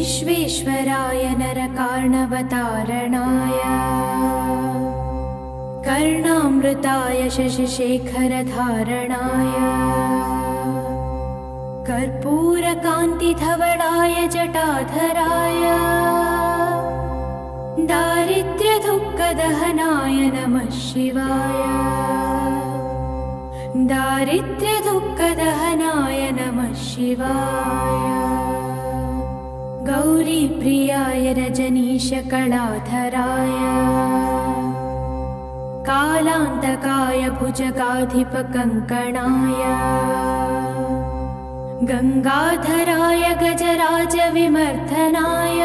विश्वेश्वराय नरकार्णवतारणाय कर्णामृताय शशिशेखरधारणाय कर्पूरकान्तिधवलाय जटाधराय दारिद्र्यदुःखदहनाय नमः शिवाय दारिद्र्यदुःखदहनाय नमः शिवाय गौरीप्रियाय रजनीशकलाधराय कालान्तकाय भुजगाधिपकङ्कणाय गंगाधराय गजराजविमर्दनाय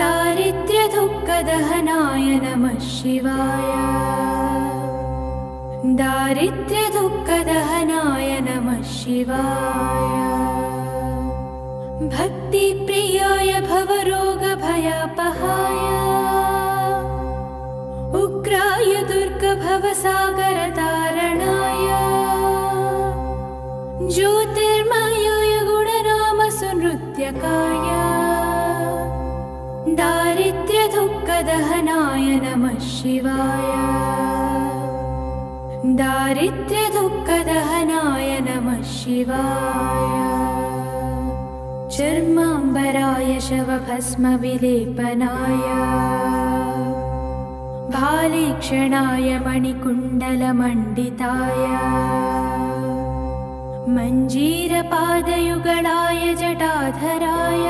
दारिद्र्यदुःखदहनाय नमः शिवाय दारिद्र्यदुःखदहनाय नमः शिवाय भक्तिप्रियाय भवरोगभयापहाय उग्राय दुर्गभवसागरतारणाय ज्योतिर्मयाय गुणनामसुनृत्यकाय दारिद्र्यदुःखदहनाय नमः शिवाय दारिद्र्यदुःखदहनाय नमः शिवाय चर्माम्बराय शवभस्मविलेपनाय भालेक्षणाय मणिकुण्डलमण्डिताय मञ्जीरपादयुगलाय जटाधराय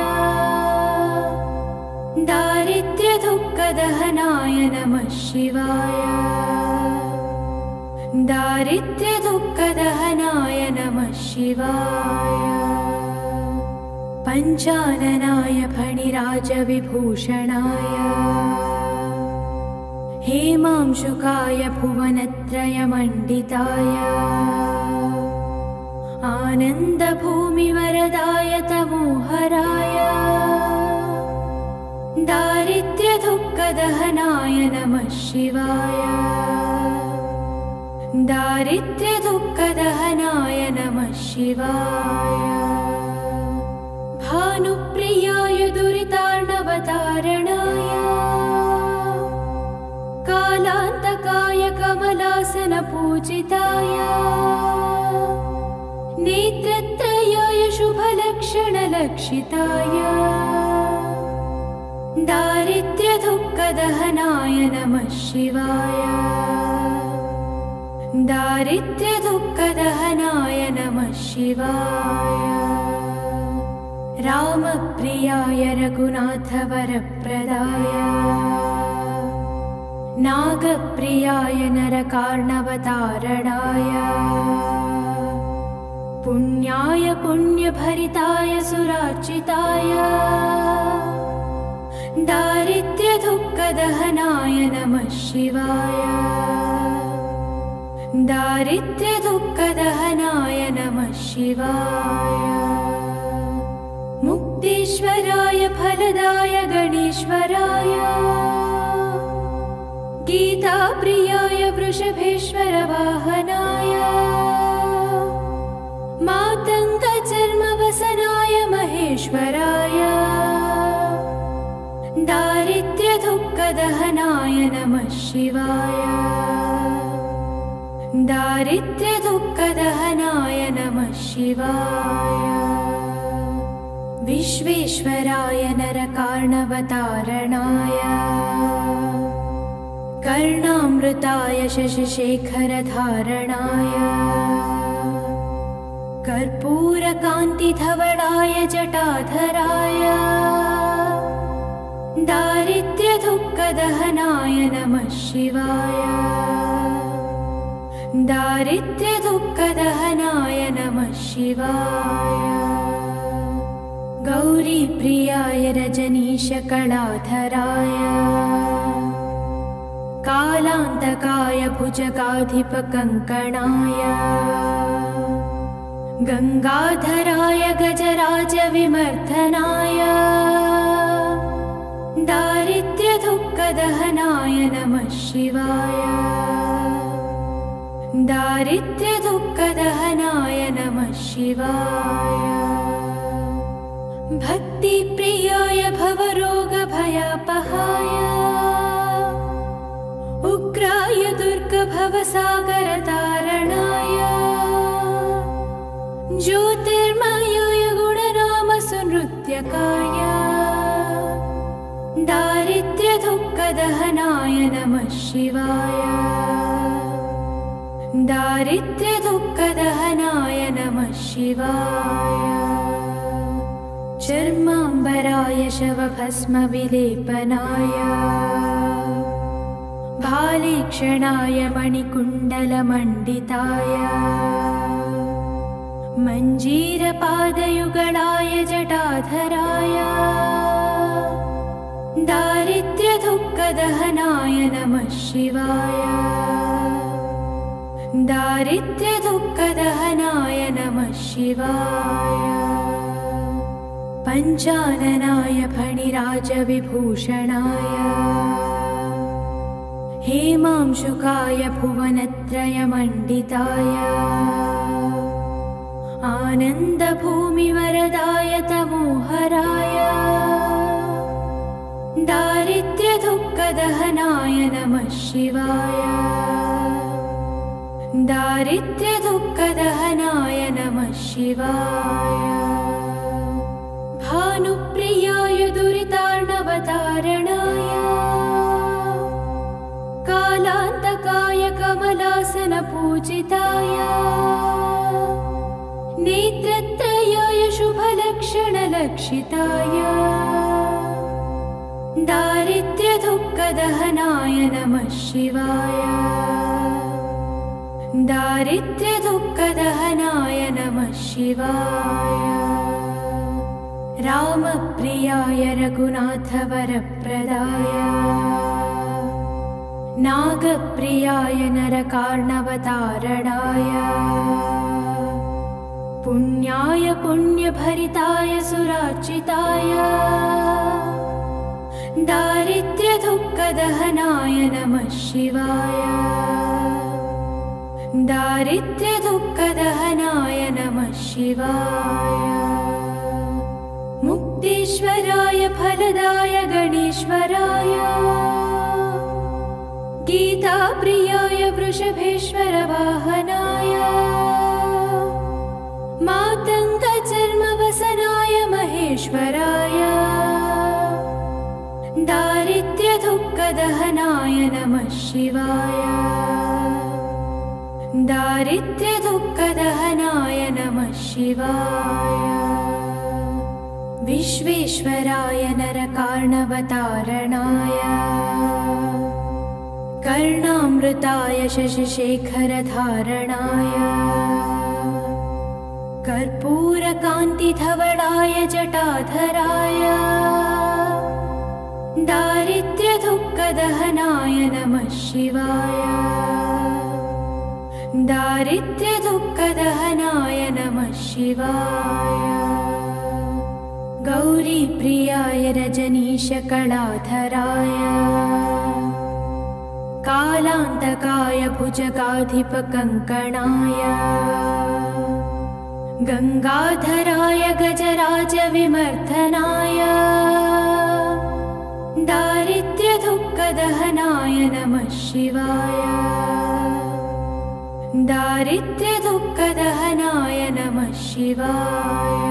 दारिद्र्यदुःखदहनाय नमः शिवाय दारिद्र्यदुःखदहनाय नमः शिवाय पञ्चाननाय फणिराजविभूषणाय हेमांशुकाय भुवनत्रयमण्डिताय आनन्दभूमिवरदाय तमोहराय दारिद्र्यदुःखदहनाय नमः शिवाय दारिद्र्यदुःखदहनाय नमः शिवाय भानुप्रियाय दुरितार्णवतारणाय कालान्तकाय कमलासनपूजिताय नेत्रत्रयाय शुभलक्षणलक्षिताय दारिद्र्यदुःखदहनाय नमः शिवाय दारिद्र्यदुःखदहनाय नमः शिवाय रामप्रियाय रघुनाथवरप्रदाय नागप्रियाय नरकार्णवतारणाय पुण्याय पुण्यभरिताय सुरार्चिताय दारिद्र्यदुःखदहनाय नमः शिवाय दारिद्र्यदुःखदहनाय नमः शिवाय मुक्तेश्वराय फलदाय गणेश्वराय गीताप्रियाय वृषभेश्वरवाहनाय मातङ्गचर्मवसनाय महेश्वराय दारिद्र्यदुःखदहनाय नमः शिवाय दारिद्र्यदुःखदहनाय नमः शिवाय विश्वेश्वराय नरकार्णवतारणाय कर्णामृताय शशिशेखरधारणाय कर्पूरकान्तिधवलाय जटाधराय दारिद्र्यदुःखदहनाय नमः शिवाय दारिद्र्यदुःखदहनाय नमः शिवाय गौरीप्रियाय रजनीशकलाधराय कालान्तकाय भुजगाधिपकङ्कणाय गंगाधराय गजराजविमर्दनाय दारिद्र्यदुःखदहनाय नमः शिवाय दारिद्र्यदुःखदहनाय नमः शिवाय भक्तिप्रियाय भवरोगभयापहाय उग्राय दुर्गभवसागरतारणाय ज्योतिर्मयाय गुणनामसुनृत्यकाय दारिद्र्यदुःखदहनाय नमः शिवाय दारिद्र्यदुःखदहनाय नमः शिवाय चर्माम्बराय शवभस्मविलेपनाय भालेक्षणाय मणिकुण्डलमण्डिताय मञ्जीरपादयुगलाय जटाधराय दारिद्र्यदुःखदहनाय नमः शिवाय दारिद्र्यदुःखदहनाय नमः शिवाय पञ्चाननाय फणिराजविभूषणाय हेमांशुकाय भुवनत्रयमण्डिताय आनन्दभूमिवरदाय तमोहराय दारिद्र्यदुःखदहनाय नमः शिवाय दारिद्र्यदुःखदहनाय नमः शिवाय भानुप्रियाय दुरितार्णवतारणाय कालान्तकाय कमलासनपूजिताय नेत्रत्रयाय शुभलक्षणलक्षिताय दारिद्र्यदुःखदहनाय नमः शिवाय दारिद्र्यदुःखदहनाय नमः शिवाय रामप्रियाय रघुनाथवरप्रदाय नागप्रियाय नरकार्णवतारणाय पुण्याय पुण्यभरिताय सुरार्चिताय दारिद्र्यदुःखदहनाय नमः शिवाय दारिद्र्यदुःखदहनाय नमः शिवाय मुक्तेश्वराय फलदाय गणेश्वराय गीताप्रियाय वृषभेश्वरवाहनाय मातङ्गचर्मवसनाय महेश्वराय दारिद्र्यदुःखदहनाय नमः शिवाय दारिद्र्यदुःखदहनाय नमः शिवाय विश्वेश्वराय नरकार्णवतारणाय कर्णामृताय शशिशेखरधारणाय कर्पूरकान्तिधवलाय जटाधराय दारिद्र्यदुःखदहनाय नमः शिवाय दारिद्र्यदुःखदहनाय नमः शिवाय गौरीप्रियाय रजनीशकलाधराय कालान्तकाय भुजगाधिपकङ्कणाय गङ्गाधराय गजराजविमर्दनाय दारिद्र्यदुःखदहनाय नमः शिवाय दारिद्र्यदुःखदहनाय नमः शिवाय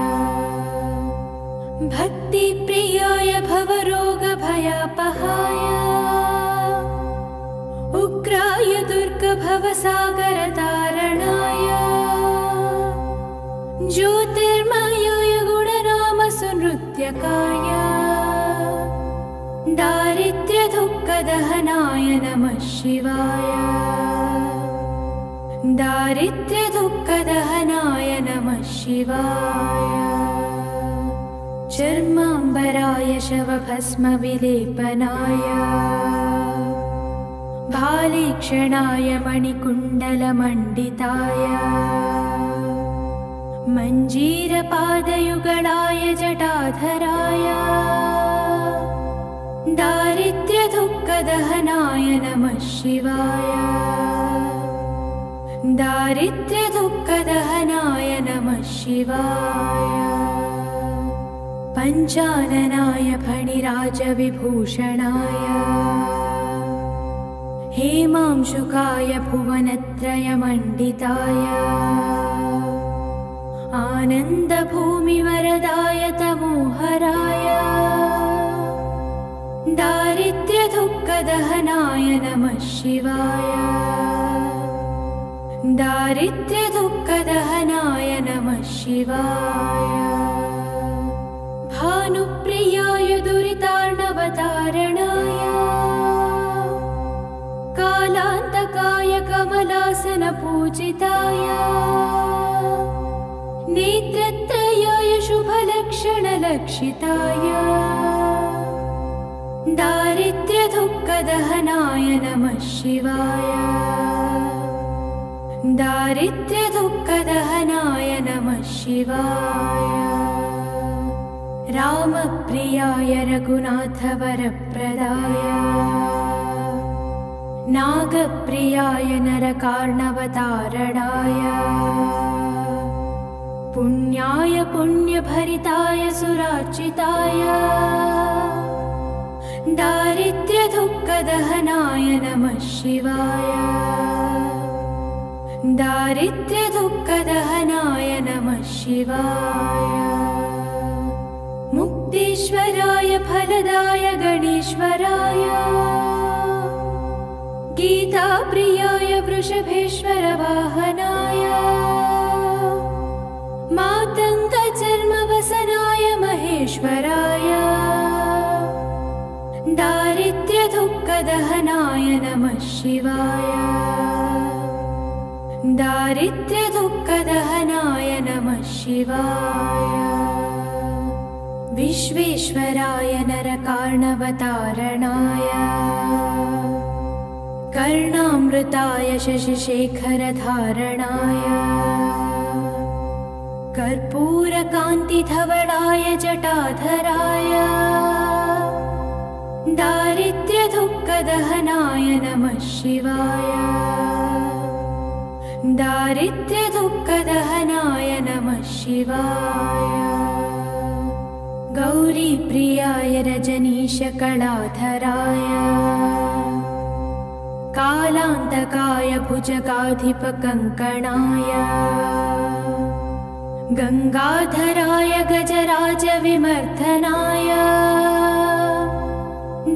भक्तिप्रियाय भवरोगभयापहाय उग्राय दुर्गभवसागरतारणाय ज्योतिर्मयाय गुणनामसुनृत्यकाय दारिद्र्यदुःखदहनाय नमः शिवाय दारिद्र्यदुःखदहनाय नमः शिवाय चर्माम्बराय शवभस्मविलेपनाय भालेक्षणाय मणिकुण्डलमण्डिताय मञ्जीरपादयुगलाय जटाधराय दारिद्र्यदुःखदहनाय नमः शिवाय दारिद्र्यदुःखदहनाय नमः शिवाय पञ्चाननाय फणिराजविभूषणाय हेमांशुकाय भुवनत्रयमण्डिताय आनन्दभूमिवरदाय तमोहराय दारिद्र्यदुःखदहनाय नमः शिवाय दारिद्र्यदुःखदहनाय नमः शिवाय भानुप्रियाय दुरितार्णवतारणाय कालान्तकाय कमलासनपूजिताय नेत्रत्रयाय शुभलक्षणलक्षिताय दारिद्र्यदुःखदहनाय नमः शिवाय दारिद्र्यदुःखदहनाय नमः शिवाय रामप्रियाय रघुनाथवरप्रदाय नागप्रियाय नरकार्णवतारणाय पुण्याय पुण्यभरिताय सुरार्चिताय दारिद्र्यदुःखदहनाय नमः शिवाय दारिद्र्यदुःखदहनाय नमः शिवाय मुक्तेश्वराय फलदाय गणेश्वराय गीताप्रियाय वृषभेश्वरवाहनाय मातङ्गचर्मवसनाय महेश्वराय दारिद्र्यदुःखदहनाय नमः शिवाय दारिद्र्यदुःखदहनाय नमः शिवाय विश्वेश्वराय नरकार्णवतारणाय कर्णामृताय शशिशेखरधारणाय कर्पूरकान्तिधवलाय जटाधराय दारिद्र्यदुःखदहनाय नमः शिवाय दारिद्र्यदुःखदहनाय नमः शिवाय गौरीप्रियाय रजनीशकलाधराय कालान्तकाय भुजगाधिपकङ्कणाय गङ्गाधराय गजराजविमर्दनाय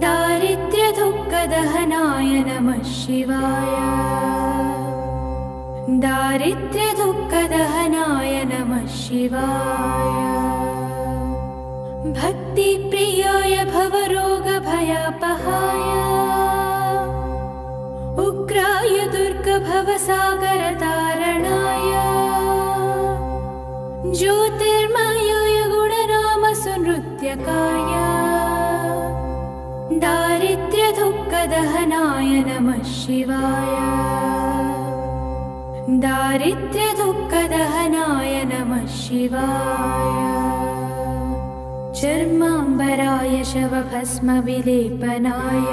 दारिद्र्यदुःखदहनाय नमः शिवाय दारिद्र्यदुःखदहनाय नमः शिवाय भक्तिप्रियाय भवरोगभयापहाय उग्राय दुर्गभवसागरतारणाय ज्योतिर्मयाय गुणनामसुनृत्यकाय दारिद्र्यदुःखदहनाय नमः शिवाय दारिद्र्यदुःखदहनाय नमः शिवाय चर्माम्बराय शवभस्मविलेपनाय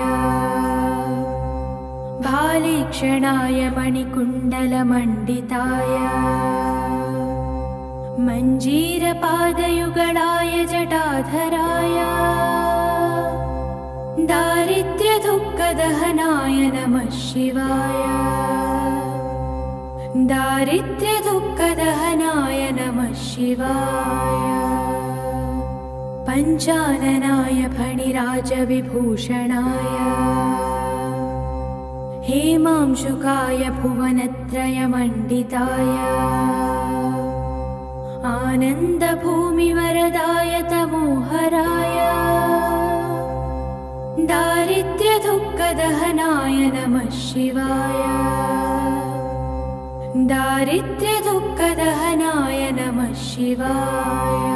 भालेक्षणाय मणिकुण्डलमण्डिताय मञ्जीरपादयुगलाय जटाधराय दारिद्र्यदुःखदहनाय नमः शिवाय दारिद्र्यदुःखदहनाय नमः शिवाय पञ्चाननाय फणिराजविभूषणाय हेमांशुकाय भुवनत्रयमण्डिताय आनन्दभूमिवरदाय तमोहराय दारिद्र्यदुःखदहनाय नमः शिवाय दारिद्र्यदुःखदहनाय नमः शिवाय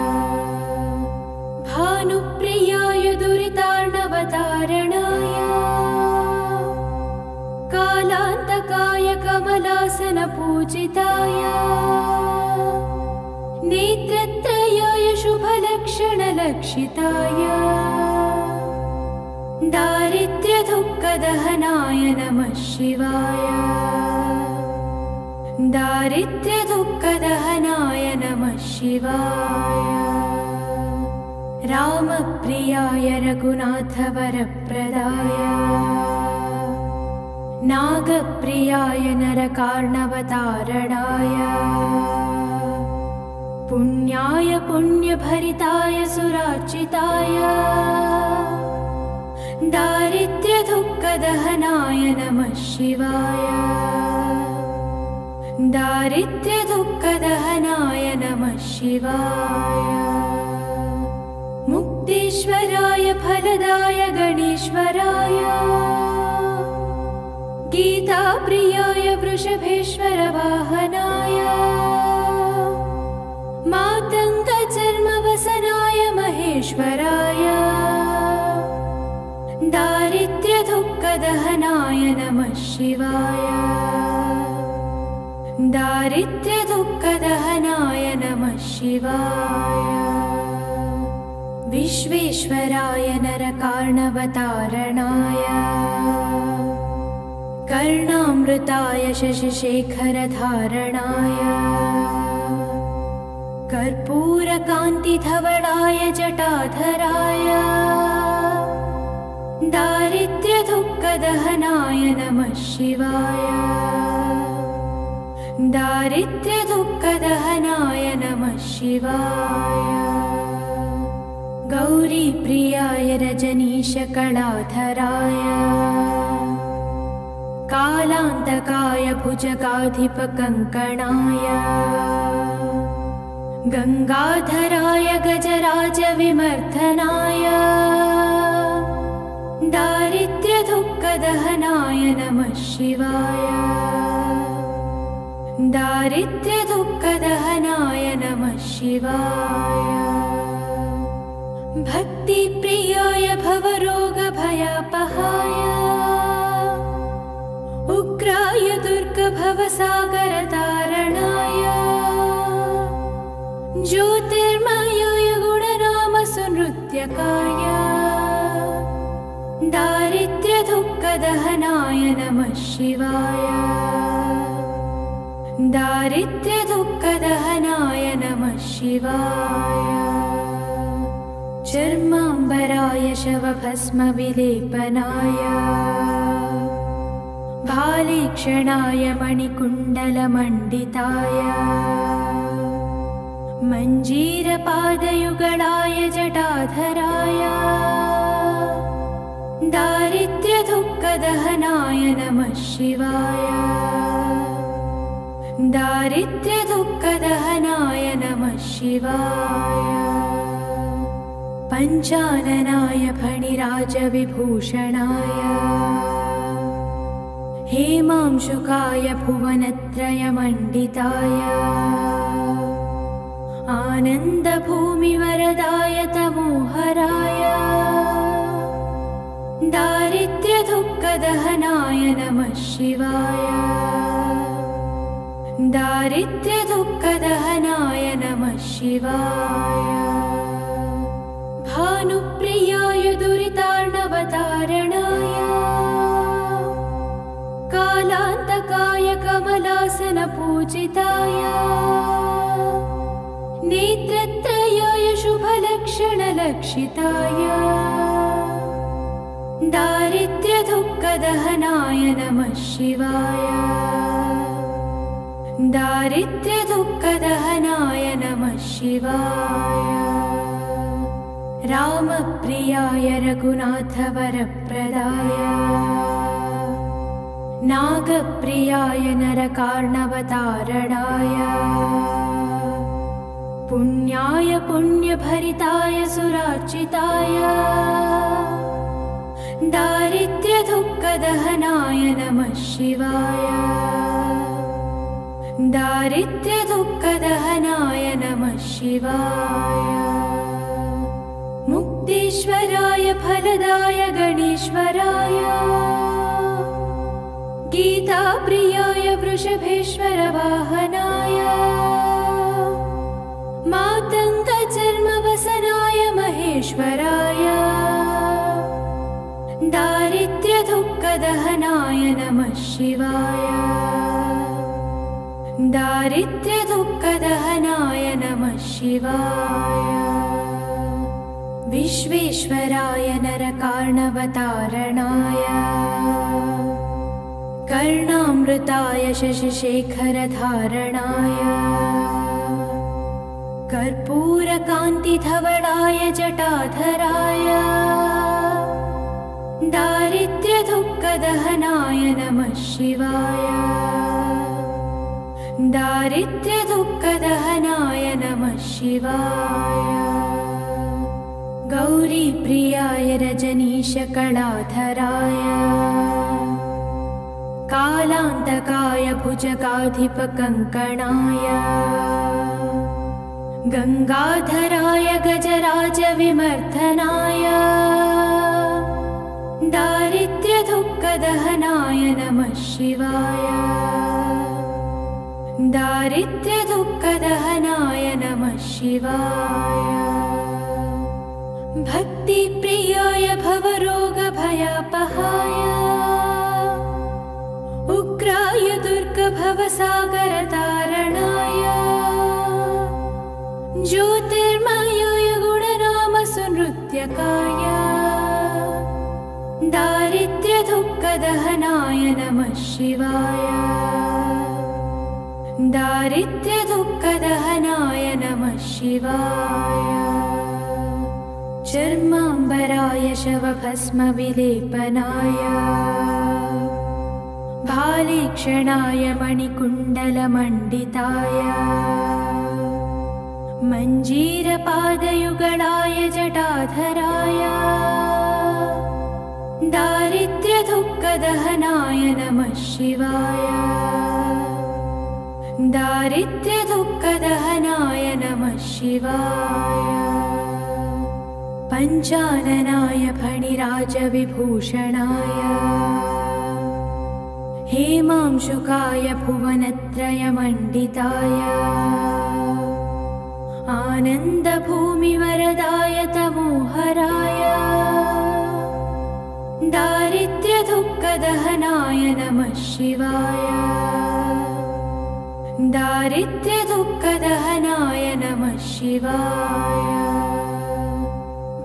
भानुप्रियाय दुरितार्णवतारणाय कालान्तकाय कमलासनपूजिताय नेत्रत्रयाय शुभलक्षणलक्षिताय दारिद्र्यदुःखदहनाय नमः शिवाय दारिद्र्यदुःखदहनाय नमः शिवाय रामप्रियाय रघुनाथवरप्रदाय नागप्रियाय नरकार्णवतारणाय पुण्याय पुण्यभरिताय सुरार्चिताय दारिद्र्यदुःखदहनाय नमः शिवाय दारिद्र्यदुःखदहनाय नमः शिवाय मुक्तेश्वराय फलदाय गणेश्वराय गीताप्रियाय वृषभेश्वर वाहनाय मातङ्गचर्मवसनाय महेश्वराय दारिद्र्यदुःखदहनाय नमः शिवाय दारिद्र्यदुःखदहनाय नमः शिवाय विश्वेश्वराय नरकार्णवतारणाय कर्णामृताय शशिशेखरधारणाय कर्पूरकान्तिधवलाय जटाधराय दारिद्र्यदुःखदहनाय नमः शिवाय दारिद्र्यदुःखदहनाय नमः शिवाय गौरीप्रियाय रजनीशकलाधराय कालान्तकाय भुजगाधिपकङ्कणाय गंगाधराय गजराजविमर्दनाय दारिद्र्यदुःखदहनाय नमः शिवाय दारिद्र्यदुःखदहनाय नमः शिवाय भक्तिप्रियाय भवरोगभयापहाय उग्राय दुर्गभवसागरतारणाय ज्योतिर्मयाय गुणनामसुनृत्यकाय दारिद्र्यदुःखदहनाय नमः शिवाय दारिद्र्यदुःखदहनाय नमः शिवाय चर्माम्बराय शवभस्मविलेपनाय भालेक्षणाय मणिकुण्डलमण्डिताय मञ्जीरपादयुगलाय जटाधराय दारिद्र्यदुःखदहनाय नमः शिवाय दारिद्र्यदुःखदहनाय नमः शिवाय पञ्चाननाय फणिराजविभूषणाय हेमांशुकाय भुवनत्रयमण्डिताय आनन्दभूमिवरदाय तमोहराय दारिद्र्यदुःखदहनाय नमः शिवाय दारिद्र्यदुःखदहनाय नमः शिवाय भानुप्रियाय दुरितार्णवतारणाय कालान्तकाय कमलासनपूजिताय नेत्रत्रयाय शुभलक्षणलक्षिताय दारिद्र्यदुःखदहनाय नमः शिवाय दारिद्र्यदुःखदहनाय नमः शिवाय रामप्रियाय रघुनाथवरप्रदाय नागप्रियाय नरकार्णवतारणाय पुण्याय पुण्यभरिताय सुरार्चिताय दारिद्र्यदुःखदहनाय नमः शिवाय दारिद्र्यदुःखदहनाय नमः शिवाय मुक्तेश्वराय फलदाय गणेश्वराय गीताप्रियाय वृषभेश्वर वाहनाय मातङ्गचर्मवसनाय महेश्वराय दारिद्र्यदुःखदहनाय नमः शिवाय दारिद्र्यदुःखदहनाय नमः शिवाय विश्वेश्वराय नरकार्णवतारणाय कर्णामृताय शशिशेखरधारणाय कर्पूरकान्तिधवलाय जटाधराय दारिद्र्यदुःखदहनाय नमः शिवाय दारिद्र्यदुःखदहनाय नमः शिवाय गौरीप्रियाय रजनीशकलाधराय कालान्तकाय भुजगाधिपकङ्कणाय गंगाधराय गजराजविमर्दनाय दारिद्र्यदुःखदहनाय नमः शिवाय दारिद्र्यदुःखदहनाय नमः शिवाय भक्तिप्रियाय भवरोगभयापहाय उग्राय दुर्गभवसागरतारणाय ज्योतिर्मयाय गुणनामसुनृत्यकाय दारिद्र्यदुःखदहनाय नमः शिवाय दारिद्र्यदुःखदहनाय नमः शिवाय चर्माम्बराय शवभस्मविलेपनाय भालेक्षणाय मणिकुण्डलमण्डिताय मञ्जीरपादयुगलाय जटाधराय दारिद्र्यदुःखदहनाय नमः शिवाय दारिद्र्यदुःखदहनाय नमः शिवाय पञ्चाननाय फणिराजविभूषणाय हेमांशुकाय भुवनत्रयमण्डिताय आनन्दभूमिवरदाय तमोहराय दारिद्र्यदुःखदहनाय नमः शिवाय दारिद्र्यदुःखदहनाय नमः शिवाय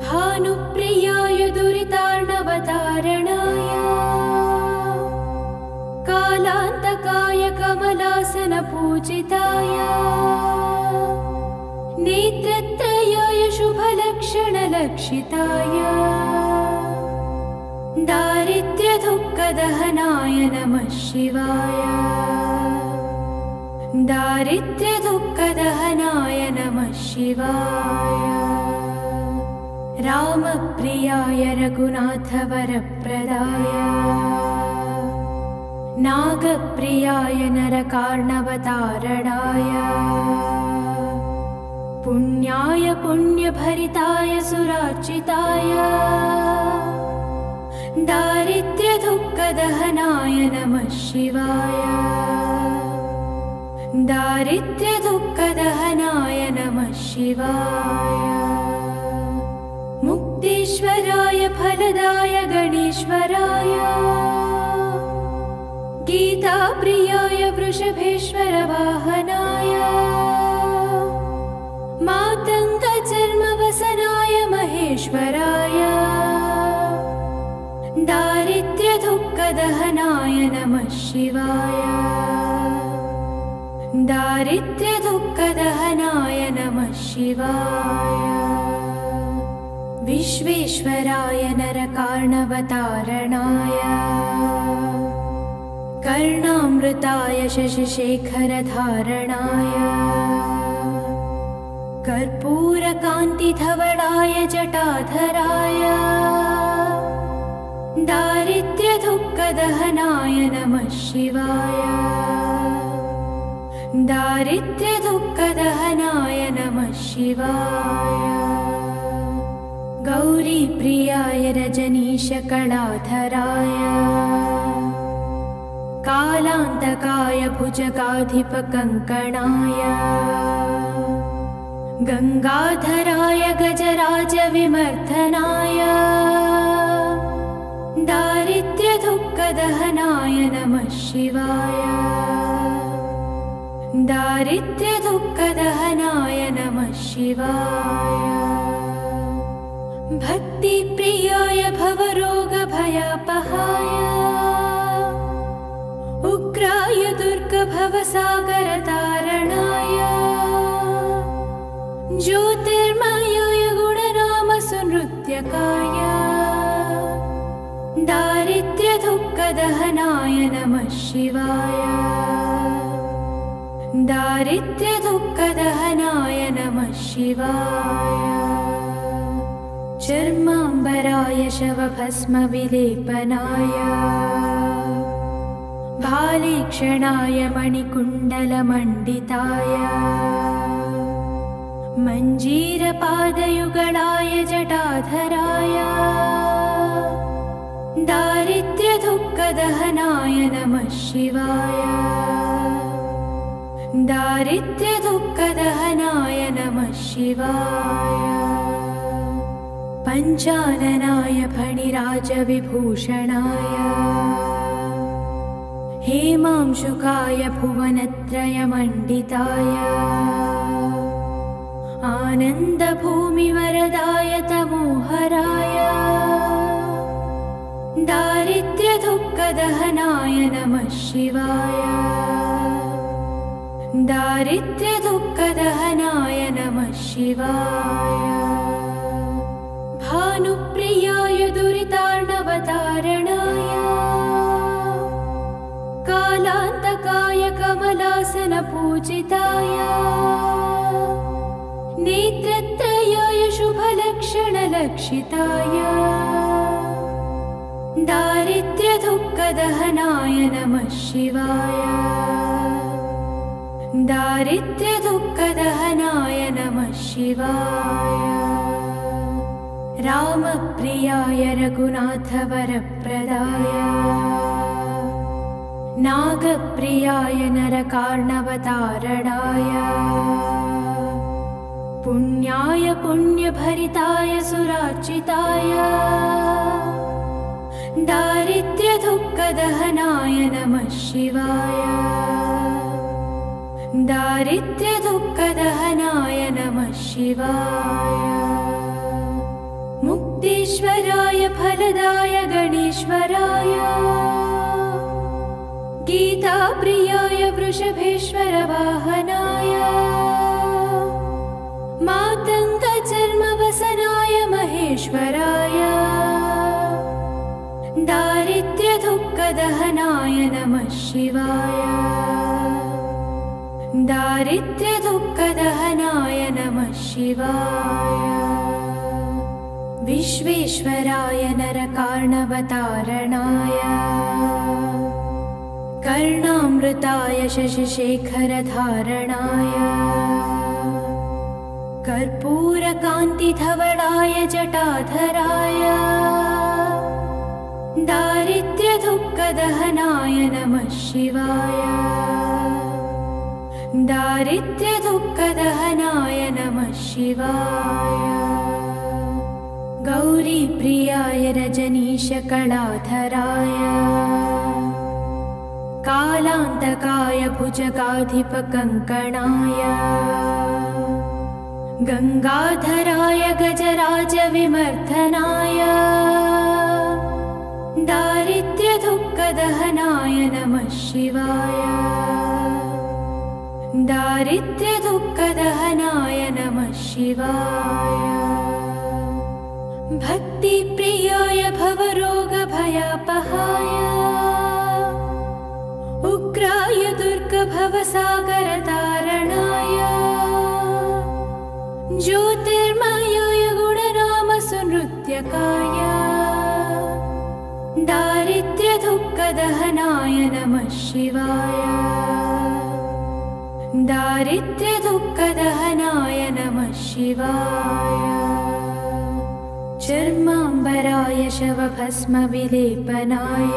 भानुप्रियाय दुरितार्णवतारणाय कालान्तकाय कमलासनपूजिताय नेत्रत्रयाय शुभलक्षणलक्षिताय दारिद्र्यदुःखदहनाय नमः शिवाय दारिद्र्यदुःखदहनाय नमः शिवाय रामप्रियाय रघुनाथवरप्रदाय नागप्रियाय नरकार्णवतारणाय पुण्याय पुण्यभरिताय सुरार्चिताय दारिद्र्यदुःखदहनाय नमः शिवाय दारिद्र्यदुःखदहनाय नमः शिवाय मुक्तेश्वराय फलदाय गणेश्वराय गीताप्रियाय वृषभेश्वरवाहनाय मातङ्गचर्मवसनाय महेश्वराय दारिद्र्यदुःखदहनाय नमः शिवाय दारिद्र्यदुःखदहनाय नमः शिवाय विश्वेश्वराय नरकार्णवतारणाय कर्णामृताय शशिशेखरधारणाय कर्पूरकान्तिधवलाय जटाधराय दारिद्र्यदुःखदहनाय नमः शिवाय दारिद्र्यदुःखदहनाय नमः शिवाय गौरीप्रियाय रजनीशकलाधराय कालान्तकाय भुजगाधिपकङ्कणाय गंगाधराय गजराजविमर्दनाय दारिद्र्यदुःखदहनाय नमः शिवाय दारिद्र्यदुःखदहनाय नमः शिवाय भक्तिप्रियाय भवरोगभयापहाय उग्राय दुर्गभवसागरतारणाय ज्योतिर्मयाय गुणनामसुनृत्यकाय दारिद्र्यदुःखदहनाय नमः शिवाय दारिद्र्यदुःखदहनाय नमः शिवाय चर्माम्बराय शवभस्मविलेपनाय भालेक्षणाय मणिकुण्डलमण्डिताय मञ्जीरपादयुगलाय जटाधराय दारिद्र्यदुःखदहनाय नमः शिवाय दारिद्र्यदुःखदहनाय नमः शिवाय पञ्चाननाय फणिराजविभूषणाय हेमांशुकाय भुवनत्रयमण्डिताय आनन्दभूमिवरदाय तमोहराय दारिद्र्यदुःखदहनाय नमः शिवाय दारिद्र्यदुःखदहनाय नमः शिवाय भानुप्रियाय दुरितार्णवतारणाय कालान्तकाय कमलासनपूजिताय नेत्रत्रयाय शुभलक्षणलक्षिताय दारिद्र्यदुःखदहनाय नमः शिवाय दारिद्र्यदुःखदहनाय नमः शिवाय रामप्रियाय रघुनाथवरप्रदाय नागप्रियाय नरकार्णवतारणाय पुण्याय पुण्यभरिताय सुरार्चिताय दारिद्र्यदुःखदहनाय नमः शिवाय दारिद्र्यदुःखदहनाय नमः शिवाय मुक्तेश्वराय फलदाय गणेश्वराय गीताप्रियाय वृषभेश्वरवाहनाय मातङ्गचर्मवसनाय महेश्वराय दारिद्र्यदुःखदहनाय नमः शिवाय दारिद्र्यदुःखदहनाय नमः शिवाय विश्वेश्वराय नरकार्णवतारणाय कर्णामृताय शशिशेखरधारणाय कर्पूरकान्तिधवलाय जटाधराय दारिद्र्यदुःखदहनाय नमः शिवाय दारिद्र्यदुःखदहनाय नमः शिवाय गौरीप्रियाय रजनीशकलाधराय कालान्तकाय भुजगाधिपकङ्कणाय गङ्गाधराय गजराजविमर्दनाय दारिद्र्यदुःखदहनाय नमः शिवाय दारिद्र्यदुःखदहनाय नमः शिवाय भक्तिप्रियाय भवरोगभयापहाय उग्राय दुर्गभवसागरतारणाय ज्योतिर्मयाय गुणनामसुनृत्यकाय दारिद्र्यदुःखदहनाय नमः शिवाय दारिद्र्यदुःखदहनाय नमः शिवाय चर्माम्बराय शवभस्मविलेपनाय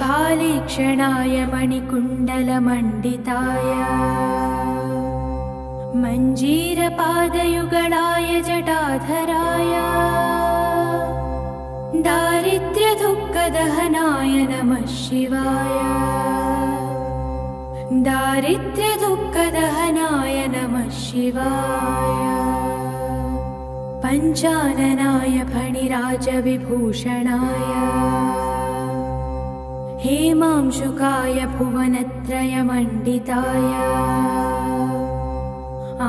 भालेक्षणाय मणिकुण्डलमण्डिताय मञ्जीरपादयुगलाय जटाधराय दारिद्र्यदुःखदहनाय नमः शिवाय दारिद्र्यदुःखदहनाय नमः शिवाय पञ्चाननाय फणिराजविभूषणाय हेमांशुकाय भुवनत्रयमण्डिताय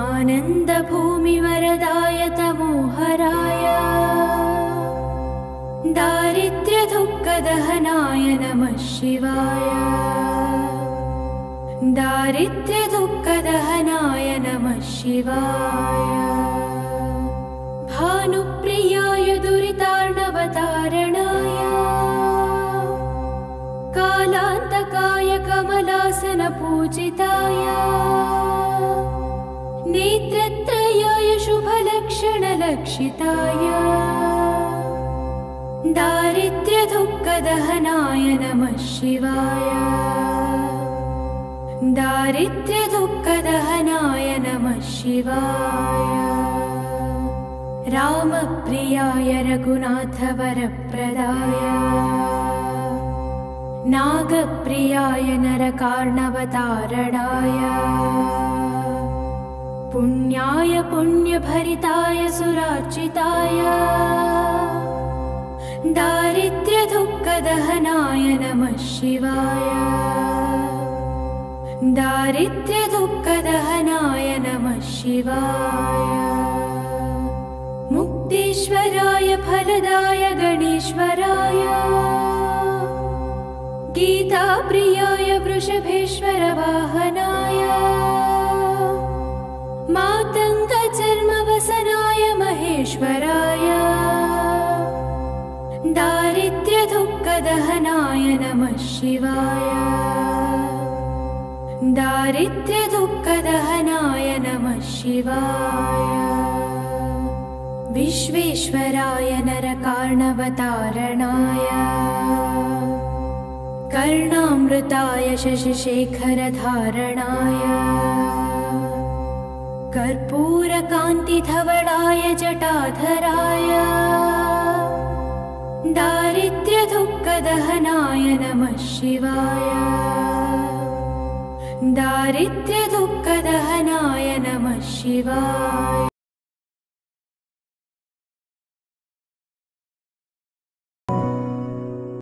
आनन्दभूमिवरदाय तमोहराय दारिद्र्यदुःखदहनाय नमः शिवाय दारिद्र्यदुःखदहनाय नमः शिवाय भानुप्रियाय दुरितार्णवतारणाय कालान्तकाय कमलासनपूजिताय नेत्रत्रयाय शुभलक्षणलक्षिताय दारिद्र्यदुःखदहनाय नमः शिवाय दारिद्र्यदुःखदहनाय नमः शिवाय रामप्रियाय रघुनाथवरप्रदाय नागप्रियाय नरकार्णवतारणाय पुण्याय पुण्यभरिताय सुरार्चिताय दारिद्र्यदुःखदहनाय नमः शिवाय दारिद्र्यदुःखदहनाय नमः शिवाय मुक्तेश्वराय फलदाय गणेश्वराय गीताप्रियाय वृषभेश्वरवाहनाय मातङ्गचर्मवसनाय महेश्वराय दारिद्र्यदुःखदहनाय नमः शिवाय दारिद्र्यदुःखदहनाय नमः शिवाय विश्वेश्वराय नरकार्णवतारणाय कर्णामृताय शशिशेखरधारणाय कर्पूरकान्तिधवलाय जटाधराय दारिद्र्यदुःखदहनाय नमः शिवाय दारिद्र्यदुःखदहनाय नमः शिवाय।